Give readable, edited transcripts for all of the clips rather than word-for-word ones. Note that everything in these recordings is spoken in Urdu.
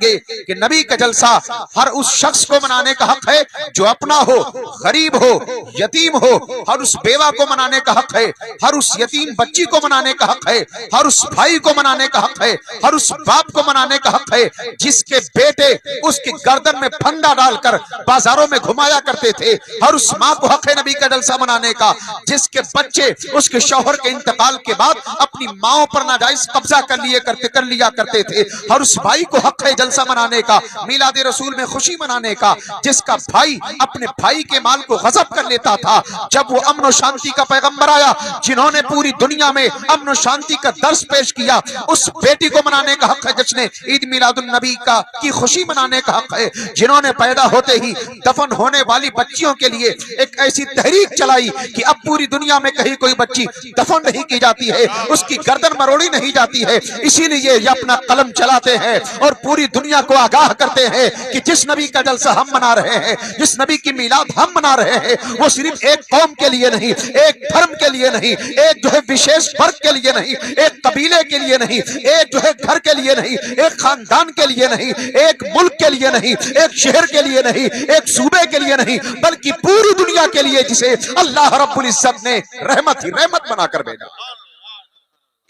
گے کہ نبی کا جلسہ ہر اس شخص کو منانے کا حق ہے جو اپنا ہو، غریب ہو، یتیم ہو، ہر اس بیوہ کو منانے کا حق ہے، ہر اس یتیم بچی کو منانے کا حق ہے، ہر اس بھائی کو منانے کا حق ہے، ہر اس باپ کو منانے کا حق ہے جس کے بیٹے اس کی گردن میں پھندا ڈال کر بازاروں میں گھمایا کرتے تھے، ہر اس ماں کو حق ہے نبی کا جلسہ منانے کا جس کے بچے اس کے شوہر کے انتقال کے بعد اپنی ماؤں پر ناجائز قبضہ کر لیا کرتے تھے، ہر اس بھائی کو حق ہے جلسہ منانے کا، میلاد رسول میں خوشی منانے کا، جس کا بھائی اپنے بھائی کے مال کو غصب کر لیتا تھا۔ جب وہ امن و شانتی کا پیغمبر آیا جنہوں نے پوری دنیا میں امن و شانتی کا درس پیش کیا، اس بیٹی کو منانے کا حق ہے جس نے عید میلاد النبی کی خوشی منانے کا حق ہے، جنہوں نے پیدا ہوتے ہی دفن ہونے والی بچیوں کے لیے ایک ایسی تحریک چلائی کہ اب پوری دنیا میں کہیں کوئی بچی دفن نہیں کی جاتی ہے، اس کی گردن مروڑی نہیں جاتی ہے، اسی لیے یہ اپنا قلم چلاتے ہیں اور پوری دنیا کو آگاہ کرتے ہیں کہ جس نبی کا جلسہ ہم منا رہے ہیں، جس نبی کی میلاد ہم منا رہے ہیں، وہ صرف ایک قوم کے لیے نہیں، ایک دھرم کے لیے نہیں، ایک جو ہے وشیش فرق کے لیے نہیں، ایک قبیلے کے لیے نہیں، ایک جو ہے گھر کے لیے نہیں، ایک خاندان کے لیے نہیں، ایک ملک کے لیے نہیں، ایک شہر کے لیے نہیں، ایک صوبے کے لیے نہیں، بلکہ پوری دنیا کے لیے جسے اللہ رب العزت نے رحمت ہی رحمت بنا کر بھیجا۔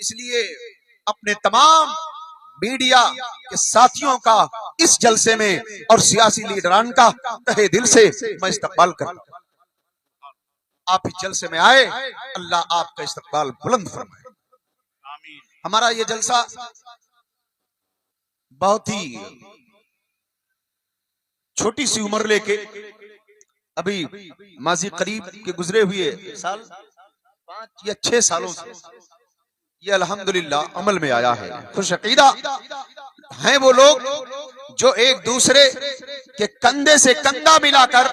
اس لیے اپنے تمام میڈیا کے ساتھیوں کا اس جلسے میں اور سیاسی لیڈران کا تہہ دل سے میں استقبال کرتا ہوں۔ آپ اس جلسے میں آئے، اللہ آپ کا استقبال بلند فرمائے۔ ہمارا یہ جلسہ بہت ہی چھوٹی سی عمر لے کے ابھی ماضی قریب کے گزرے ہوئے سال 5 یا 6 سالوں سے یہ الحمدللہ عمل میں آیا ہے۔ خوش عقیدہ ہیں وہ لوگ جو ایک دوسرے کے کندھے سے کندھا ملا کر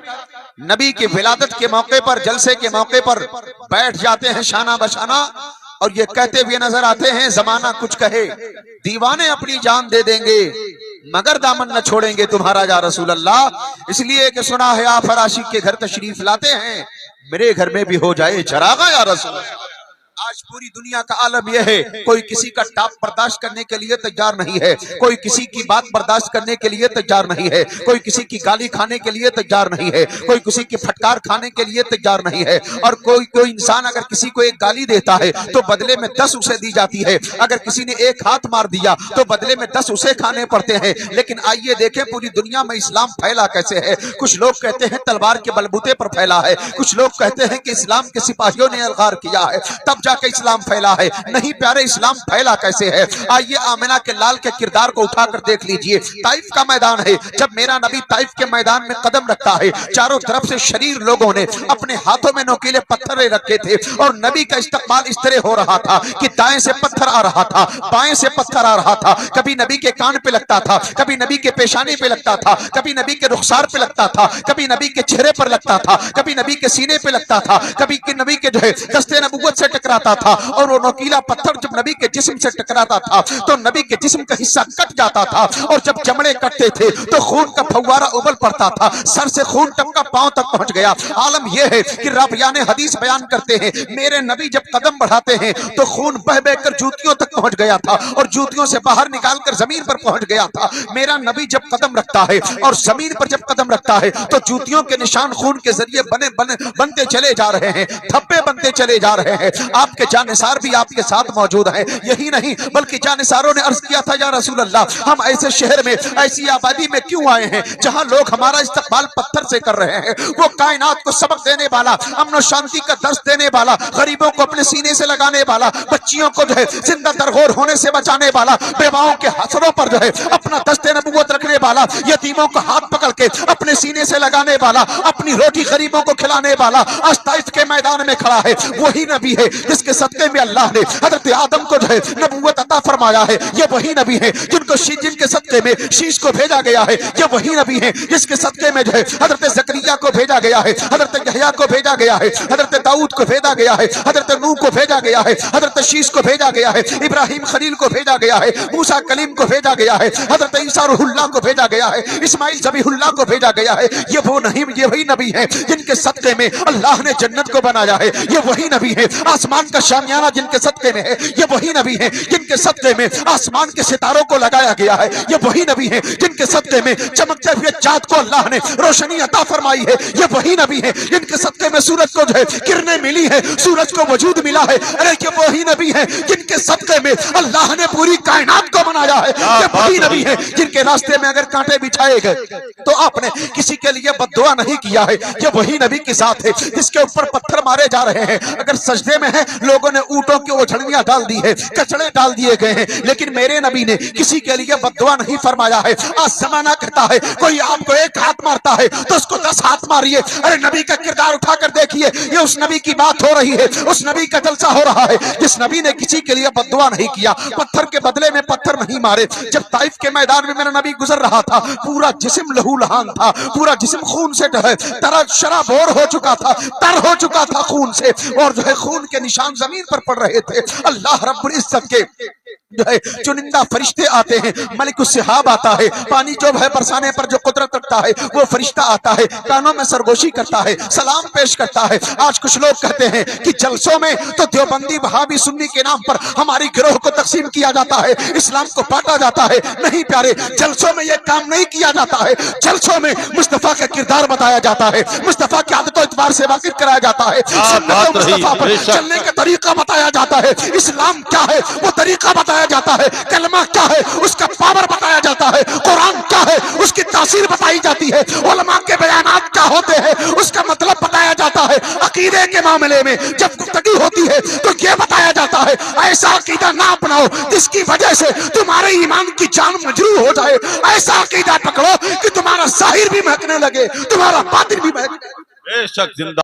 نبی کی ولادت کے موقع پر، جلسے کے موقع پر بیٹھ جاتے ہیں شانہ بشانہ اور یہ کہتے ہوئے نظر آتے ہیں زمانہ کچھ کہے دیوانے اپنی جان دے دیں گے مگر دامن نہ چھوڑیں گے تمہارا یا رسول اللہ۔ اس لیے کہ سنا ہے آپ فراشی کے گھر تشریف لاتے ہیں، میرے گھر میں بھی ہو جائے چراغا یا رسول اللہ۔ آج پوری دنیا کا عالم یہ ہے، کوئی کسی کا ٹاپ برداشت کرنے کے لیے تیار نہیں ہے، کوئی کسی کی بات برداشت کرنے کے لیے تیار نہیں ہے، کوئی کسی کی گالی کھانے کے لیے تیار نہیں ہے، کوئی کسی کی پھٹکار کھانے کے لیے تیار نہیں ہے، اور کوئی انسان اگر کسی کو ایک گالی دیتا ہے تو بدلے میں 10 اسے دی جاتی ہے، اگر کسی نے ایک ہاتھ مار دیا تو بدلے میں 10 اسے کھانے پڑتے ہیں۔ لیکن آئیے دیکھیں پوری دنیا میں اسلام پھیلا کیسے ہے۔ کچھ لوگ کہتے ہیں تلوار کے بلبوتے پر پھیلا ہے، کچھ لوگ کہتے ہیں کہ اسلام کے سپاہیوں نے الغار کیا ہے تب جا کے اسلام پھیلا ہے۔ نہیں پیارے، اسلام پھیلا کیسے ہے؟ آئیے آمنہ کے لال کے کردار کو اٹھا کر دیکھ لیجئے۔ طائف کا میدان ہے، جب میرا نبی طائف کے میدان میں قدم رکھتا ہے، چاروں طرف سے شریر لوگوں نے اپنے ہاتھوں میں نوکیلے پتھر رکھے تھے اور نبی کا استقبال اس طرح ہو رہا تھا کہ دائیں سے پتھر آ رہا تھا، بائیں سے پتھر آ رہا تھا، کبھی نبی کے کان پہ لگتا تھا، کبھی نبی کے پیشانی پہ لگتا تھا، کبھی نبی کے رخسار پہ لگتا تھا، کبھی نبی کے چہرے پر لگتا تھا، کبھی نبی کے سینے پہ لگتا تھا، کبھی نبی کے جو ہے دستے نبوت سے ٹکراتا تھا، اور وہ نوکیلا پتھر جب نبی کے جسم سے ٹکراتا تھا تو نبی کے جسم کا حصہ کٹ جاتا تھا، اور جب چمڑے کٹتے تھے تو خون کا پھوارہ ابل پڑتا تھا، سر سے خون ٹپکا پاؤں تک پہنچ گیا۔ عالم یہ ہے کہ راویان حدیث بیان کرتے ہیں میرے نبی جب قدم بڑھاتے ہیں تو خون بہ بہ کر جوتیوں تک پہنچ گیا تھا اور جوتیوں سے باہر نکال کر زمین پر پہنچ گیا تھا۔ میرا نبی جب قدم رکھتا ہے اور زمین پر جب قدم رکھتا ہے تو جوتیوں کے نشان خون کے ذریعے بنتے چلے جا رہے ہیں، دھبے بنتے چلے جا رہے ہیں۔ آپ کے جانثار بھی آپ کے ساتھ موجود ہیں۔ یہی نہیں بلکہ جانثاروں نے عرض کیا تھا یا رسول اللہ، ہم ایسے شہر میں، ایسی آبادی میں کیوں آئے ہیں جہاں لوگ ہمارا استقبال پتھر سے کر رہے ہیں؟ وہ کائنات کو سبق دینے والا، امن و شانتی کا درس دینے والا، غریبوں کو اپنے سینے سے لگانے والا، بچیوں کو جو ہے زندہ درغور ہونے سے بچانے والا، بیواؤں کے سروں پر جو ہے اپنا دست نبوت رکھنے والا، یتیموں کو ہاتھ پکڑ کے اپنے سینے سے لگانے والا، اپنی روٹی غریبوں کو کھلانے والا آج طائف کے میدان میں کھڑا ہے۔ وہی نبی ہے جس کے صدقے میں اللہ نے حضرت آدم کو جو ہے نبوت عطا فرمایا ہے۔ یہ وہی نبی ہے جن کے صدقے میں شیش کو بھیجا گیا ہے۔ یہ وہی نبی ہے جس کے صدقے میں جو ہے حضرت زکریا کو بھیجا گیا ہے، حضرت یحییٰ کو بھیجا گیا ہے، حضرت داؤد کو بھیجا گیا ہے، حضرت نوح کو بھیجا گیا ہے، حضرت شیش کو بھیجا گیا ہے، ابراہیم خلیل کو بھیجا گیا ہے، موسیٰ کلیم کو بھیجا گیا ہے، حضرت عیسیٰ روح اللہ کو بھیجا گیا ہے، اسماعیل ذبیح اللہ کو بھیجا گیا ہے۔ یہ وہی نبی ہے جن کے صدقے میں اللہ نے جنت کو بنایا ہے۔ یہ وہی نبی ہے آسمان آسمان کا شامیانہ جن کے صدقے میں ہے یہ وہی نبی ہیں جن کے صدقے میں آسمان کے ستاروں کو لگایا گیا ہے، یہ وہی نبی ہیں جن کے صدقے میں چمکتے ہوئے چاند کو اللہ نے روشنی عطا فرمائی ہے، یہ وہی نبی ہیں جن کے صدقے میں سورج کو جو ہے کرنیں ملی ہیں، سورج کو وجود ملا ہے، ارے یہ وہی نبی ہیں جن کے صدقے میں اللہ نے پوری کائنات کو بنایا ہے، یہ وہی نبی ہیں جن کے راستے میں اگر کانٹے بچھائے گئے تو آپ نے کسی کے لیے بد دعا نہیں کیا ہے، یہ وہی نبی کی ذات ہے جس کے اوپر پتھر مارے جا رہے ہیں، اگر سجدے میں ہیں لوگوں نے اونٹوں کی اوجھڑیاں ڈال دی ہے، کچڑے ڈال دیے گئے ہیں، لیکن میرے نبی نے کسی کے لیے بد دعا نہیں فرمایا ہے۔ آج زمانہ کہتا ہے کوئی آپ کو ایک ہاتھ مارتا ہے تو اس کو 10 ہاتھ ماریے، ارے نبی کا کردار اٹھا کر دیکھیے، یہ اس نبی کی بات ہو رہی ہے، اس نبی کا جلسہ ہو رہا ہے جس نبی نے کسی کے لیے بد دعا نہیں کیا، پتھر کے بدلے میں پتھر نہیں مارے۔ جب طائف کے میدان میں میرا نبی گزر رہا تھا پورا جسم لہو لہان تھا، پورا جسم خون سے ترا شرابور ہو چکا تھا، تر ہو چکا تھا خون سے، اور جو ہے خون کے نشان زمین پر پڑ رہے تھے۔ اللہ رب العزت کے جو ہے چنندہ فرشتے آتے ہیں، ملک السحاب آتا ہے، پانی جو ہے برسانے پر جو قدرت رکھتا ہے وہ فرشتہ آتا ہے، کانوں میں سرگوشی کرتا ہے، سلام پیش کرتا ہے۔ آج کچھ لوگ کہتے ہیں کہ جلسوں میں تو دیوبندی وہابی سنی کے نام پر ہماری گروہ کو تقسیم کیا جاتا ہے، اسلام کو بانٹا جاتا ہے۔ نہیں پیارے، جلسوں میں یہ کام نہیں کیا جاتا ہے، جلسوں میں مصطفیٰ کا کردار بتایا جاتا ہے، مصطفیٰ کی عادت و اعتبار سے واقف کرایا جاتا ہے، سنت مصطفیٰ پر چلنے کا طریقہ بتایا جاتا ہے، اسلام کیا ہے وہ طریقہ بتایا جاتا ہے، کلمہ کیا ہے اس کا پاور بتایا جاتا ہے، قرآن کیا ہے اس کی تاثیر بتائی جاتی ہے، علماء کے بیانات کیا ہوتے ہیں اس کا مطلب بتایا جاتا ہے۔ عقیدے کے معاملے میں جب گفتگو ہوتی ہے تو یہ بتایا جاتا ہے ایسا عقیدہ نہ اپناؤ جس کی وجہ سے تمہارے ایمان کی جان مجروح ہو جائے، ایسا عقیدہ پکڑو کہ تمہارا ظاہر بھی مہکنے لگے، تمہارا باطن بھی مہکنے لگے۔ بے شک زندہ